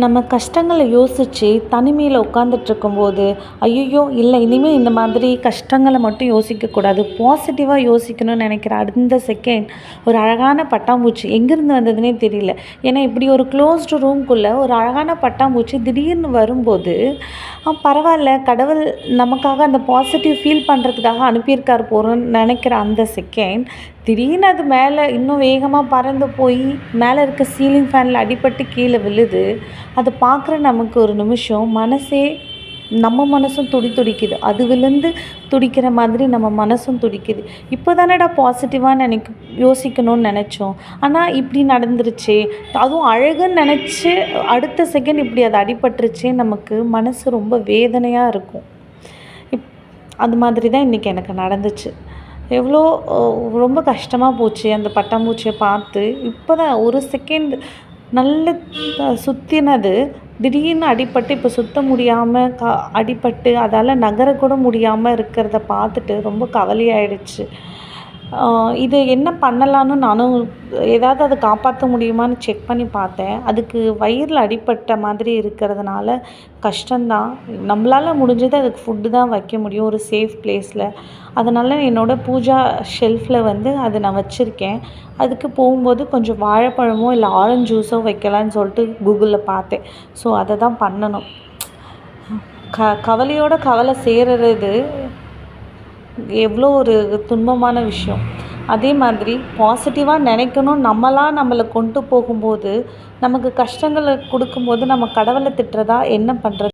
நம்ம கஷ்டங்கள யோசிச்சு தனிமையில உட்காந்துட்ருக்கும்போது, ஐய்யய்யோ! இல்ல இனிமே இந்த மாதிரி கஷ்டங்கள மட்டும் யோசிக்கக்கூடாது. பாசிட்டிவா யோசிக்கணும்னு நெனைக்கிற அந்த செகண்ட், ஒரு அழகான பட்டாம்பூச்சி எங்கேருந்து வந்ததுன்னே தெரியல. ஏன்னா இப்படி ஒரு க்ளோஸ்டு ரூம்குள்ள ஒரு அழகான பட்டாம்பூச்சி திடீர்னு வரும்போது, பரவால்ல கடவுள் நமக்காக அந்த பாசிட்டிவ் ஃபீல் பண்ணுறதுக்காக அனுப்பியிருக்கார் போறோம்ன்னு நெனைக்கிற அந்த செகண்ட், திடீர்னு அது மேலே இன்னும் வேகமா பறந்து போய் மேலே இருக்க சீலிங் ஃபேனில் அடிபட்டு கீழே விழுது. அதை பார்க்குற நமக்கு ஒரு நிமிஷம் மனசே நம்ம மனசும் துடிக்குது. அது விழுந்து துடிக்கிற மாதிரி நம்ம மனசும் துடிக்குது. இப்போ தானடா பாசிட்டிவாக யோசிக்கணும்னு நினச்சோம். ஆனால் இப்படி நடந்துருச்சே, அதுவும் அழகுன்னு நினச்சி அடுத்த செகண்ட் இப்படி அது அடிபட்டுருச்சே, நமக்கு மனசு ரொம்ப வேதனையாக இருக்கும். இப் அது மாதிரி தான் இன்றைக்கி எனக்கு நடந்துச்சு. எவ்வளோ ரொம்ப கஷ்டமாக போச்சு அந்த பட்டாம்பூச்சியை பார்த்து. இப்போ தான் ஒரு செகண்ட் நல்ல சுற்றினது திடீர்னு அடிபட்டு இப்போ சுத்த முடியாமல் அடிபட்டு அதால் நகரக்கூட முடியாமல் இருக்கிறத பார்த்துட்டு ரொம்ப கவலையாயிடுச்சு. இது என்ன பண்ணலான்னு நானும் ஏதாவது அதை காப்பாற்ற முடியுமான்னு செக் பண்ணி பார்த்தேன். அதுக்கு வயிறில் அடிபட்ட மாதிரி இருக்கிறதுனால கஷ்டந்தான். நம்மளால் முடிஞ்சது அதுக்கு ஃபுட்டு தான் வைக்க முடியும் ஒரு சேஃப் ப்ளேஸில். அதனால் என்னோடய பூஜா ஷெல்ஃபில் வந்து அதை நான் வச்சுருக்கேன். அதுக்கு போகும்போது கொஞ்சம் வாழைப்பழமோ இல்லை ஆரஞ்சு ஜூஸோ வைக்கலான்னு சொல்லிட்டு கூகுளில் பார்த்தேன். ஸோ அதை தான் பண்ணணும். கவலையோட கவலை சேருறது எவ்வளோ ஒரு துன்பமான விஷயம். அதே மாதிரி பாசிட்டிவாக நினைக்கணும். நம்மளை கொண்டு போகும்போது, நமக்கு கஷ்டங்களை கொடுக்கும்போது நம்ம கடவுளை திட்டுறதா என்ன பண்ணுறது?